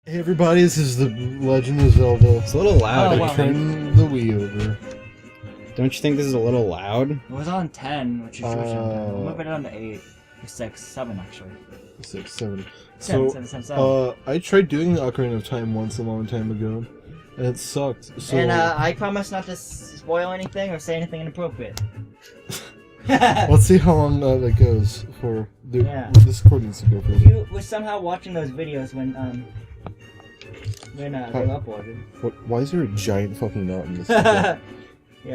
Hey everybody, this is the Legend of Zelda. It's a little loud. I Don't you turned the Wii over. Don't you think this is a little loud? It was on 10, which is usually on 10. I'm moving it on to 8. Or 6, 7 actually. 6, 7. 7, So, 7, 7, 7. I tried doing the Ocarina of Time once a long time ago, and it sucked. So, And I promise not to spoil anything or say anything inappropriate. let's see how long that goes for. Yeah. This recording needs to go for. If you were somehow watching those videos when they were uploaded. Why is there a giant fucking knot in this? Yeah,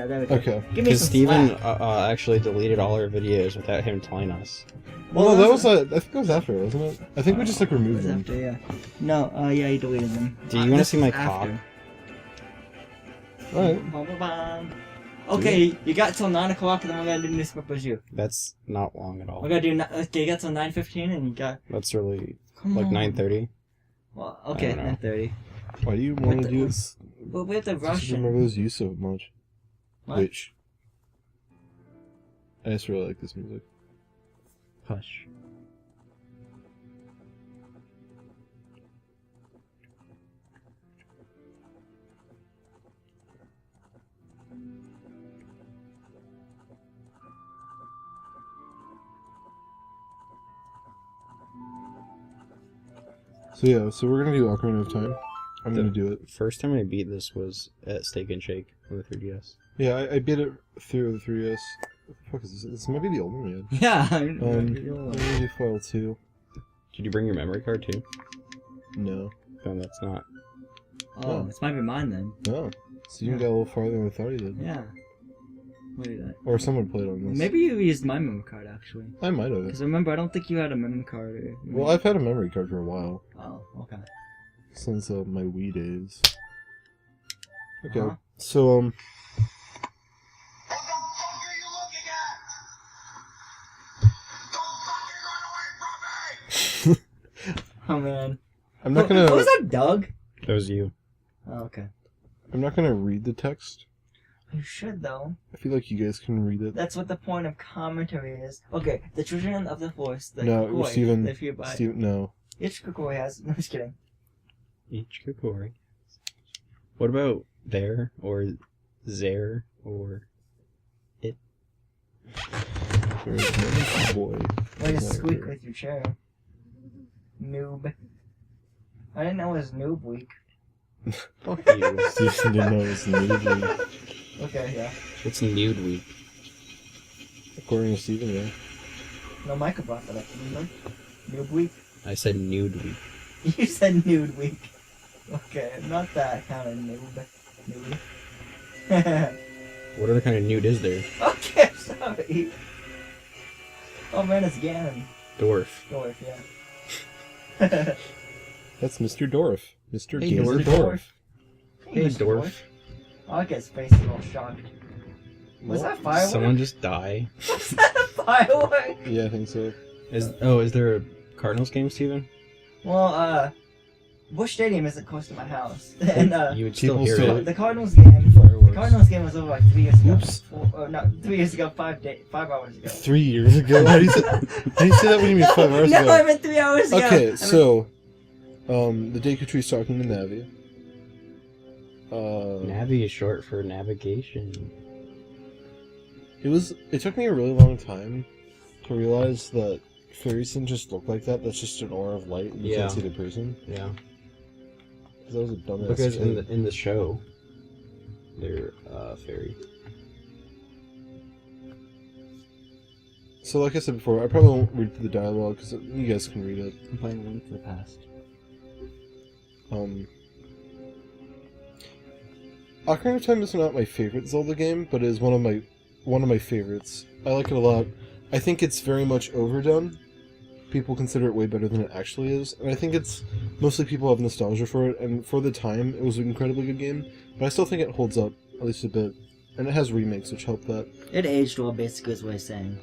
there we go. Okay. Give me Because some Steven slack. actually deleted all our videos without him telling us. Well, that was I think that was after, wasn't it? I think we just like It removed was them. after, yeah. No, yeah, he deleted them. Do you want to This see was my after. cock? Alright. Bum, bum, bum. Okay, you got till 9 o'clock, and then we're gonna do Newspaper You. That's not long at all. We're gonna do. Okay, you got till 9:15, and you got. That's really Come like on. 9:30. Well, okay, I don't know. 9:30. Why do you want to do this? But we have to I rush just it. remember those you so much. What? Which I just really like this music. Hush. So yeah, so we're gonna do Ocarina of Time. I'm gonna do it. First time I beat this was at Steak and Shake on the 3DS. Yeah, I beat it through the 3DS. What the fuck is this? This might be the old one we had. Yeah. I'm gonna do file 2. Did you bring your memory card too? No. No, that's not. Oh, this might be mine then. No. So you got a little farther than I thought you did. Yeah. What is that? Or someone played on this. Maybe you used my memory card actually. I might have. Because remember, I don't think you had a memory card. Or... Well, I've had a memory card for a while. Oh, okay. Since my Wii days. Okay. Uh-huh. So, What the fuck are you looking at? Don't fucking run away from me! Oh man. I'm not gonna. Was that Doug? That was you. Oh, okay. I'm not gonna read the text. You should though. I feel like you guys can read it. That's what the point of commentary is. Okay, the children of the forest. The No, Kokiri Steven. live hereby. Steven, no. Each Kokiri has. No, just kidding. Each Kokiri. What about there or there or it? There's no boy. Way to Not squeak here. with your chair. Noob. I didn't know it was Noob Week. Fuck you. Steven didn't know it was nude. Okay, yeah. It's nude week. According to Steven, yeah. No, Micah brought that up, remember? Noob Week? I said nude week. You said Nude Week. Okay, not that kind of noob. Noob. What other kind of nude is there? Okay, sorry. Oh man, it's Ganon. Dwarf. Dwarf, yeah. That's Mr. Dorf. Mr. Hey, Gamer Mr. Dorf. Hey, Mr. dwarf. I like his face, is all shocked. Was that a firework? Someone just die. Was that a firework? Yeah, I think so. Is there a Cardinals game, Steven? Well, Busch Stadium isn't close to my house. And, You would still people hear still- it. the Cardinals game... Fireworks. The Cardinals game was over like 3 years ago. Oops. Not 3 years ago, 5 hours ago. 3 years ago? How do you say that when you mean 5 hours No, ago? I meant 3 hours ago. Okay, so, the Deku Tree's talking to Navi. Navi is short for navigation. It took me a really long time to realize that fairies didn't just look like that. That's just an aura of light, and you Yeah. can't see the person. Yeah. Because that was a dumbass Because kid. in the show, they're fairy. So, like I said before, I probably won't read through the dialogue because you guys can read it. I'm playing Link to the Past. Ocarina of Time is not my favorite Zelda game, but it is one of my favorites. I like it a lot. I think it's very much overdone. People consider it way better than it actually is, and I think it's mostly people have nostalgia for it. And for the time, it was an incredibly good game. But I still think it holds up at least a bit, and it has remakes which help that. It aged well, basically, is what he's saying.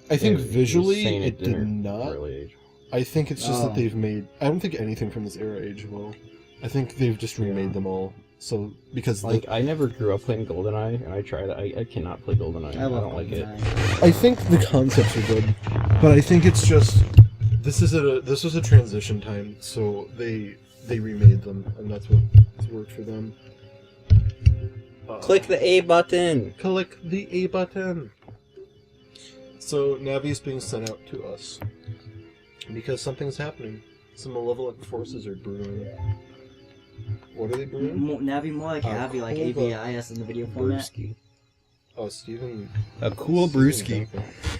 I think Yeah, he was visually saying it did didn't not. really age. I think it's just Oh. that they've made. I don't think anything from this era aged well. I think they've just remade them all. So because Like, I never grew up playing GoldenEye, and I tried it. I cannot play GoldenEye. I love don't like it. GoldenEye. I think the concepts are good, but I think it's just this was a transition time, so they they remade them, and that's what's worked for them. Click the A button. Click the A button. So Navi's being sent out to us because something's happening. Some malevolent forces are brewing. What are they brewing? Navi more like Avi, like AVIS in the video format. Brewski. Oh, Steven. A cool brewski.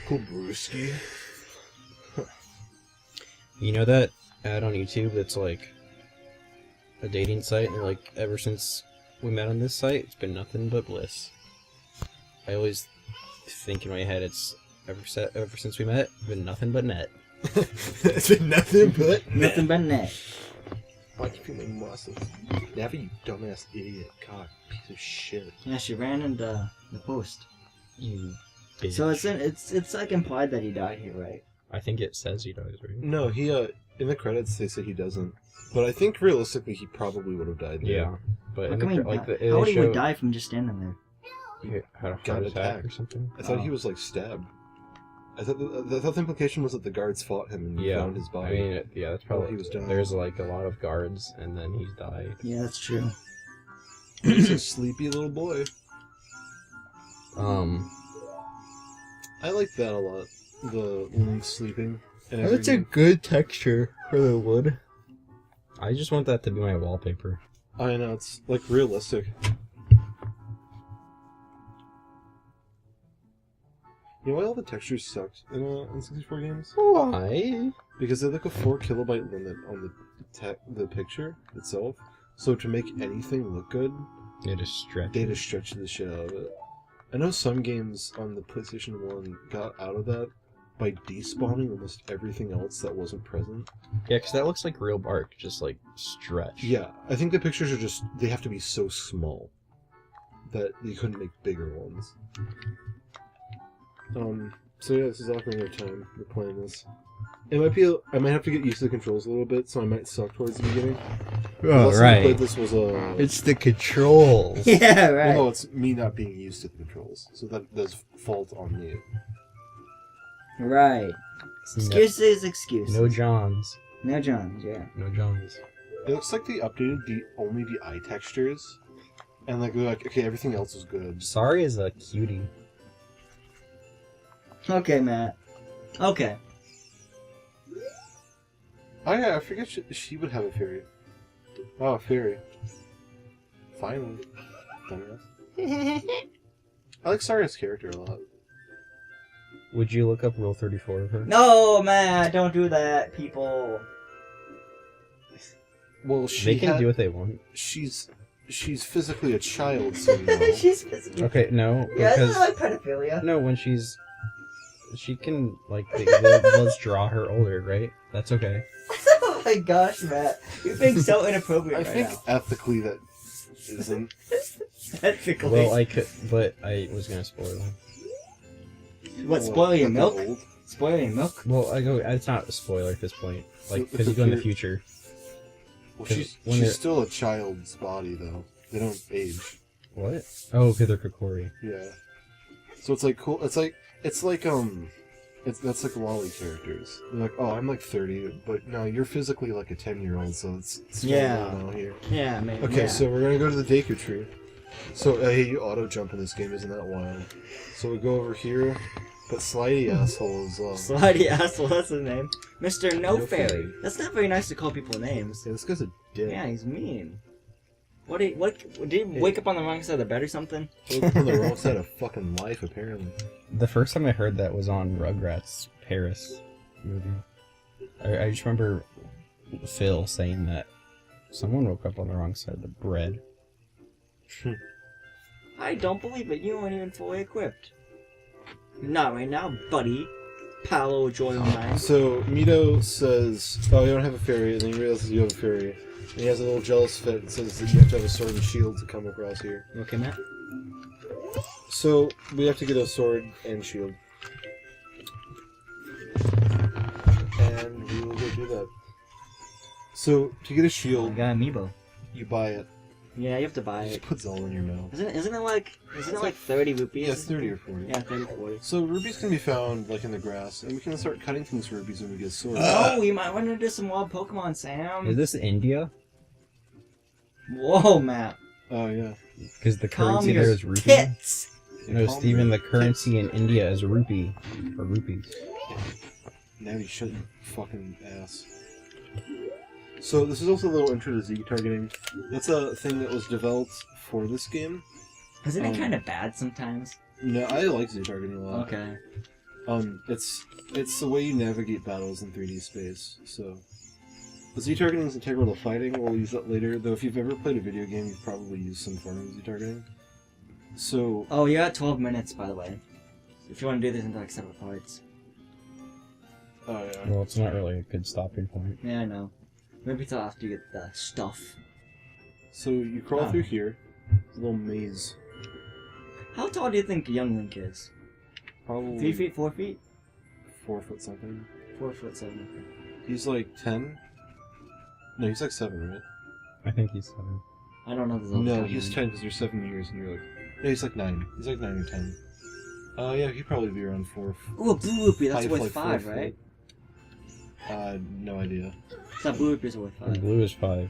Cool brewski. You know that ad on YouTube that's like a dating site, and they're like, ever since we met on this site, it's been nothing but bliss. I always think in my head, it's ever since we met, it's been nothing but net. It's been nothing but Nothing but net. Why'd you feel my muscles? Navi, you dumbass idiot. God, piece of shit. Yeah, she ran into the post. You bitch. So it's like implied that he died here, right? I think it says he dies, right? No, he, in the credits, they say he doesn't. But I think realistically, he probably would have died there. Yeah, but How in come the, he like di- the, How would they he would show die from just standing there? he had a heart Got attack attacked. or something. I thought he was, like, stabbed. I thought the implication was that the guards fought him and Yeah, found his I body. mean, yeah, that's probably. he was dying. There's like a lot of guards, and then he's died. Yeah, that's true. He's a sleepy little boy. I like that a lot. The Link sleeping. And That's a good texture for the wood. I just want that to be my wallpaper. I know, it's, like, realistic. You know why all the textures sucked in 64 games? Why? Because they have, like, a 4 kilobyte limit on the picture itself. So to make anything look good, They just stretch. they just stretch the shit out of it. I know some games on the PlayStation 1 got out of that by despawning almost everything else that wasn't present. Yeah, because that looks like real bark, just like stretched. Yeah, I think the pictures are just, they have to be so small that you couldn't make bigger ones. So yeah, this is Ocarina of Time. We're playing this. It might be, I might have to get used to the controls a little bit, so I might suck towards the beginning. The last time I played this was It's the controls. Yeah, right. well, no, it's me not being used to the controls, so that does fault on me. Right. Excuses, excuses. No Johns. No Johns, yeah. No Johns. It looks like they updated only the eye textures, and like they're like, okay, everything else is good. Sorry is a cutie. Okay, Matt. Okay. Oh yeah, I forget she would have a fairy. Oh, a fairy. Finally. Dumbass. I like Saria's character a lot. Would you look up Rule 34 of her? No, Matt, don't do that, people. Well, They can do what they want. She's physically a child, so you know. She's physically. Okay, no, Yeah, because it's not like pedophilia. no, when she can like let's draw her older, right? That's okay. Oh my gosh, Matt. You're being so inappropriate I right think now. ethically that isn't. Ethically. Well, I could, but I was gonna spoil them. What, spoil your Like milk? that old? Spoil your milk? Well, it's not a spoiler at this point, like So because it's you go in the okay. future. Well, 'Cause when they're- she's still a child's body though. They don't age. What? Oh, okay, they're Kokiri. Yeah. So it's like cool. It's like that's like lolly characters. They're like, oh, I'm like 30, but no, you're physically like a 10-year-old, so it's Yeah. going on here. Yeah, maybe. Okay, yeah. so we're gonna go to the Deku Tree. So hey, you auto jump in this game, isn't that wild? So we go over here, but Slidey asshole is Slidey asshole, that's his name. Mr. No No Fairy. Fairy. That's not very nice to call people names. Yeah, this guy's a dick. Yeah, he's mean. What did he wake up on the wrong side of the bed or something? He's on the wrong side of fucking life, apparently. The first time I heard that was on Rugrats Paris movie. I just remember Phil saying that someone woke up on the wrong side of the bread. I don't believe it. You weren't even fully equipped. Not right now, buddy. Paolo Joy Online. So Mito says, "Oh, you don't have a fairy," and then he realizes you have a fairy. And he has a little jealous fit and says that you have to have a sword and shield to come across here. Okay, Matt. So we have to get a sword and shield, and we will go do that. So to get a I shield, got amiibo. you buy it. Yeah, you have to buy It it. puts all in your mouth. Isn't it like 30 rupees? Yeah, it's 30 or 40. Yeah, 30 40. So rubies can be found like in the grass, and we can start cutting things for rubies when we get swords. Oh, you might want to do some wild Pokemon, Sam. Is this India? Whoa, Matt. Oh yeah. Because the Calm currency your there is rupee. tits. No, Calm Steven, your the currency in India is rupee. Or rupees. Now you shut your fucking ass. So this is also a little intro to Z targeting. That's a thing that was developed for this game. Isn't it kind of bad sometimes? No, I like Z targeting a lot. Okay. It's the way you navigate battles in 3D space. So the Z targeting is integral to fighting. We'll use that later. Though if you've ever played a video game, you've probably used some form of Z targeting. So Oh, you're at 12 minutes, by the way. If you want to do this into like separate parts. oh yeah. Well, it's not really a good stopping point. Yeah, I know. Maybe till after you get the stuff. So you crawl Oh. through here. It's a little maze. How tall do you think young Link is? Probably 3 feet, 4 feet? 4 foot something. 4'7". He's like 10. No, he's like 7, right? I think he's 7. I don't know the Zelda No, timeline. he's 10 because you're 7 years and you're like... No, he's like 9. He's like 9 or 10. Yeah, he'd probably be around 4. Ooh, a blue rupee, that's Five, worth like 5, 4 right? foot. No idea. So that blue rupee is worth 5. Blue is 5.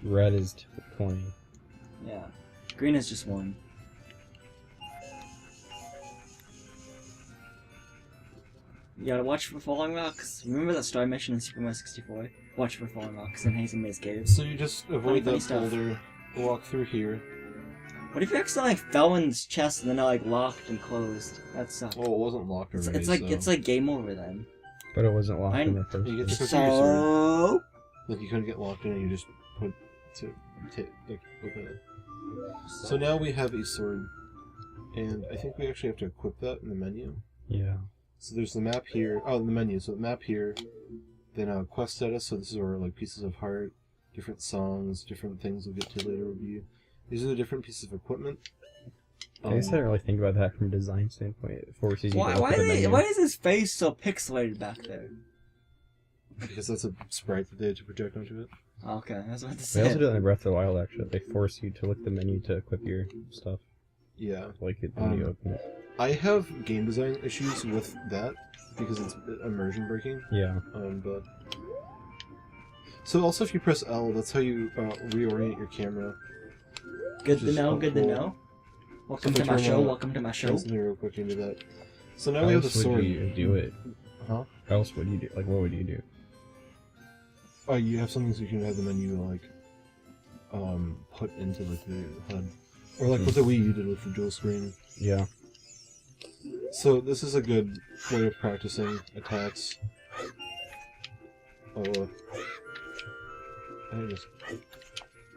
Red is 20. Yeah. Green is just 1. You gotta watch for falling rocks. Remember that star mission in Super Mario 64? Watch for falling rocks in Hazen Maze Caves. So you just avoid funny that stuff. boulder, walk through here. What if you accidentally fell in his chest and then it like locked and closed? That sucks. Oh, it wasn't locked already, It's like game over then. But it wasn't locked I- in the first You get place. to pick up your sword. So Like, you couldn't get locked in and you just put... like, open it. So now we have a sword. And I think we actually have to equip that in the menu. Yeah. So there's the map here. Oh, the menu. So the map here. Then quest status. So this is where like pieces of heart, different songs, different things we'll get to later will be. These are the different pieces of equipment. I guess I didn't really think about that from a design standpoint. It forces you to why look at the menu. why is his face so pixelated back there? Because that's a sprite that they had to project onto it. Okay, I was about to They say. also do it in Breath of the Wild, actually. They force you to look at the menu to equip your stuff. Yeah. Like it when you open it. I have game design issues with that because it's immersion breaking. Yeah. But so also if you press L, that's how you reorient your camera. Good which to is know. Good to helpful. know. Welcome So to my turn show. on- Welcome to my show. Something real quick into that. So now How we have the else would sword. you do it? Huh? How else would you do? Like, what would you do? Oh, you have something so you can have the menu like put into like the HUD, or like what the Wii U did with the dual screen. Yeah. So this is a good way of practicing attacks. Oh,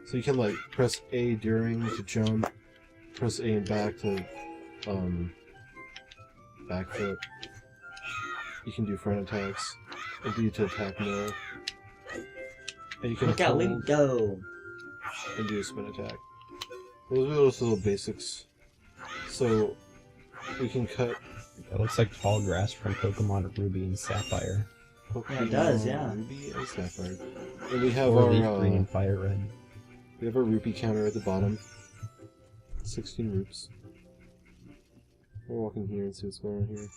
so you can like press A during to jump, press A and back to backflip. You can do front attacks, and B to attack more. And you can Look out, hold Link, go. and do a spin attack. Those are those little basics. So we can cut. It looks like tall grass from Pokemon Ruby and Sapphire. Yeah, it does, yeah. Ruby and Sapphire. And we have Or our Leaf Green and Fire Red. we have our rupee counter at the bottom. 16 rupees. We'll walk in here and see what's going on here.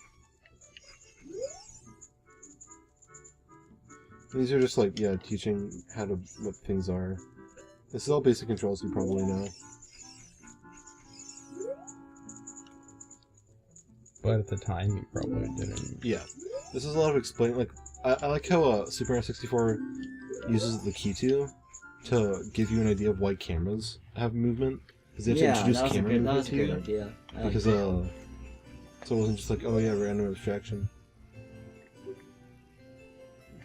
These are just like teaching how to what things are. This is all basic controls you probably know. But at the time, you probably didn't. Yeah, this is a lot of explain. Like I like how Super Mario 64 uses the key to give you an idea of why cameras have movement because they have to Yeah, introduce that was a camera good, movement a to good you. idea. I Because like so it wasn't just like, oh yeah, random abstraction.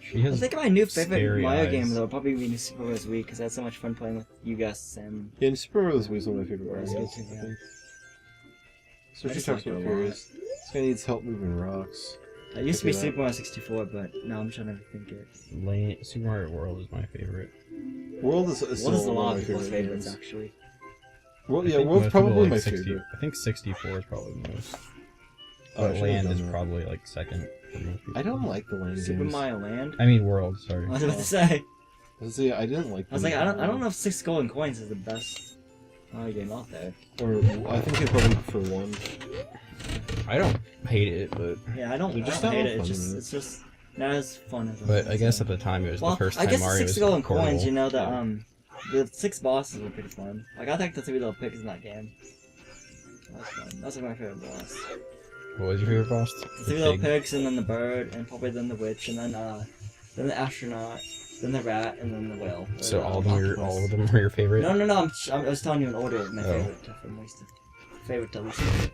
She I has think my new favorite scary Mario eyes. game though would probably be New Super Mario Wii because I had so much fun playing with you guys and Yeah, and Super Mario Wii is one of my favorite Mario That's good games. too, I yeah. think. So I she just talks like it about a lot. Furious. This guy needs help moving rocks. it used to be Check it out. Super Mario 64, but now I'm trying to think it. Super Mario World is my favorite. World is What still is a one lot of of my people's favorite favorites games. actually? Well, I yeah, think World's most people probably like my 60 favorite. I think 64 is probably the most. Oh, I But should've Land done is that. probably like second for most people. I don't like the land Super games. Mario Land? I mean World, sorry. I was about to say. See, I didn't like. I was like, I don't know if 6 Golden Coins is the best Mario game out there. Or I think they probably for one. I don't hate it, but Yeah, I don't They're just hate not it. fun, It's isn't it? just not as fun as. I guess at the time it was well, the first I time guess Mario 6 was Golden portable. Coins. You know that The 6 bosses were pretty fun. Like, I think the 3 little pigs in that game. That was fun. That was like my favorite boss. What was your favorite boss? The 3 little pigs, and then the bird, and probably then the witch, and then the astronaut, then the rat, and then the whale. So the all of them were your favorite? No, I was telling you an order of my favorite to from least to favorite to least favorite.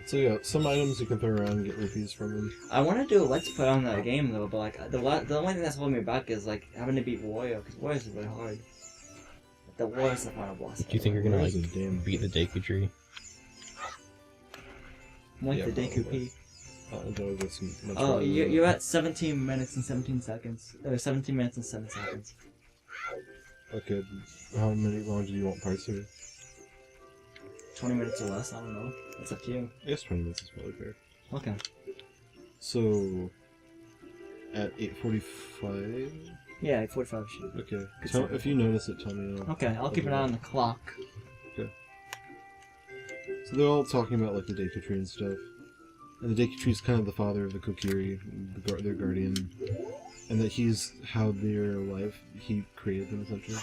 So yeah, some items you can throw around and get rupees from them. I want to do a let's play on that game though, but like the only thing that's holding me back is like having to beat Wario, because Wario's really hard. The Wario's the final boss. Do you think you're gonna like Wario's a damn- beat the Deku Tree? Like Yeah, the Deku probably. P. Don't get some much Oh, farther than you're at 17 minutes and 17 seconds. Or 17 minutes and 7 seconds. that. Okay, how many long do you want parts to be? 20 minutes or less, I don't know. It's up to you. I guess 20 minutes is probably fair. Okay. So, at 8:45. Yeah, 45 should. Okay. Good Tell, stuff. if you notice it, tell me. Okay, I'll keep an eye on the clock. So they're all talking about like the Deku Tree and stuff, and the Deku Tree is kind of the father of the Kokiri, their guardian, and that he's how they're alive. He created them essentially.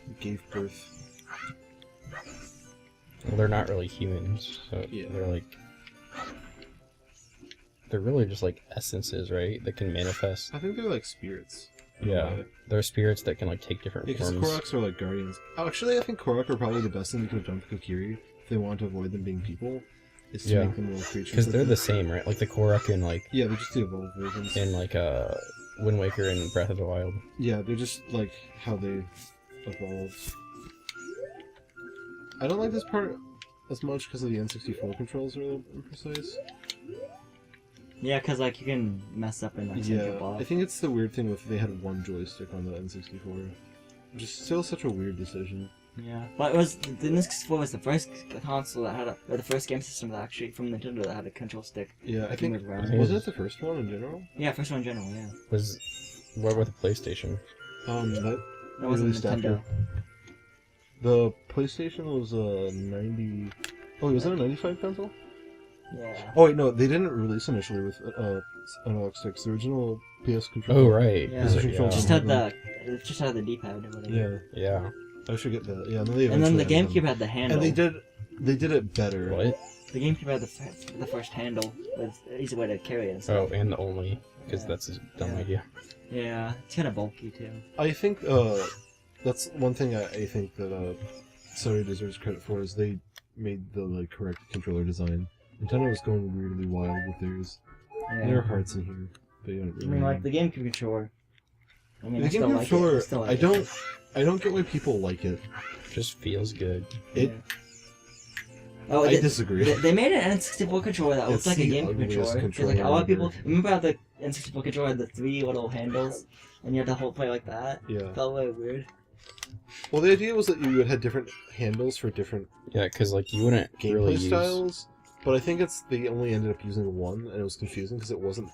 He gave birth. Well, they're not really humans, so Yeah. they're really just like essences, right? That can manifest. I think they're like spirits. Yeah, they're spirits that can like take different Because forms. Koroks are like guardians. Oh, actually, I think Korok are probably the best thing they could have done for Kokiri if they want to avoid them being people. Is to Yeah. make them little creatures. Because they're the that- same, right? Like the Korok in like Yeah, they're just the evolved versions. Wind Waker and Breath of the Wild. Yeah, they're just like how they evolved. I don't like this part as much because of the N64 controls are a little imprecise. Yeah, because like you can mess up and like send your Yeah, ball. I think it's the weird thing with they had one joystick on the N64. Which is still such a weird decision. Yeah, but it was the N64 was the first console that had or the first game system that actually from Nintendo that had a control stick. Yeah, I that can think move around. Yeah. wasn't it the first one in general? Yeah, first one in general. Yeah, What about the PlayStation? that That wasn't released Nintendo. after. The PlayStation was a 90. Oh, was it a 95 console? Yeah. Oh wait, no, they didn't release initially with analog sticks. The original PS controller. Oh right, Yeah. PlayStation controller Just didn't had have the just had the D-pad or whatever. Yeah, yeah. I should get that. Yeah, and then And then the eventually added GameCube them. had the handle. And they did it better. What? The GameCube had the first handle with an easy way to carry it and Oh, stuff. and the only, because Yeah. that's a dumb Yeah. idea. Yeah, it's kind of bulky too. I think that's one thing I think that Sony deserves credit for is they made the like correct controller design. Nintendo was going weirdly wild with theirs. Yeah. There are hearts in here, but you don't I really. mean, like the GameCube controller. I mean, the I still GameCube like controller, it. I still like I it. don't get why people like it. Just feels good. It. Oh, I they, disagree. they made an N64 controller that looks It's like a the GameCube ugliest controller. 'Cause, like a lot of people controller remember how the N64 controller had the 3 little handles, and you had to hold play like that. Yeah. Felt really weird. Well, the idea was that you had different handles for different Yeah, because like you wouldn't gameplay really use. styles, but I think they only ended up using one, and it was confusing because it wasn't.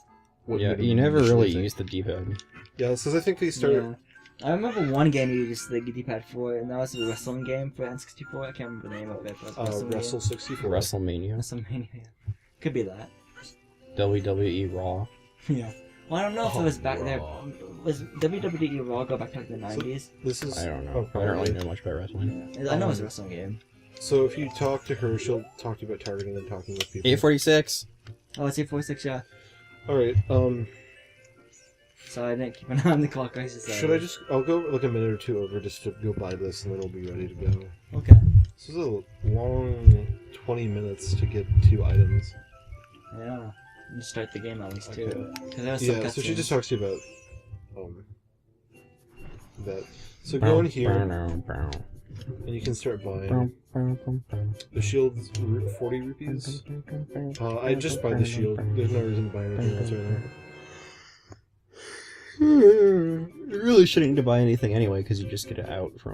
What Yeah, would you never initially really think. used the D-pad. Yeah, because I think they started. Yeah. I remember one game you used the D-pad for, and that was a wrestling game for N64. I can't remember the name of it. But it was a wrestling Wrestle 64. WrestleMania, WrestleMania. Could be that. WWE Raw. Yeah. Well, I don't know if it was back there. Raw. Was WWE Raw go back to like the 90s? This is. I don't know. oh, I don't really probably. know much about wrestling. Yeah. I know it was a wrestling game. So if you talk to her, she'll talk to you about targeting and talking with people. 846. Oh, it's 846, yeah. All right. So I didn't keep an eye on the clock. I just Should I just? I'll go like a minute or two over just to go buy this, and then it'll be ready to go. Okay. This is a long 20 minutes to get 2 items. Yeah. And start the game at least too. Okay. Because there was some Yeah. So she cutscenes. just talks to you about that. So go in here, and you can start buying. The shield's 40 rupees. I just buy the shield. There's no reason to buy anything else right now. You really shouldn't need to buy anything anyway, because you just get it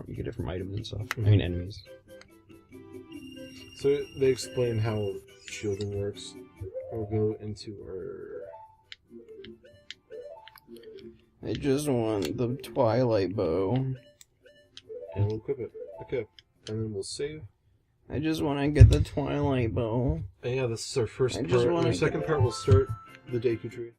you get it from items and stuff. I mean enemies. So they explain how shielding works. We'll go into our. I just want the Twilight Bow. And we'll equip it. Okay. And then we'll save. I just want to get the Twilight Bow. And yeah, this is our first I part. just And wanna our second part will start the Deku Tree.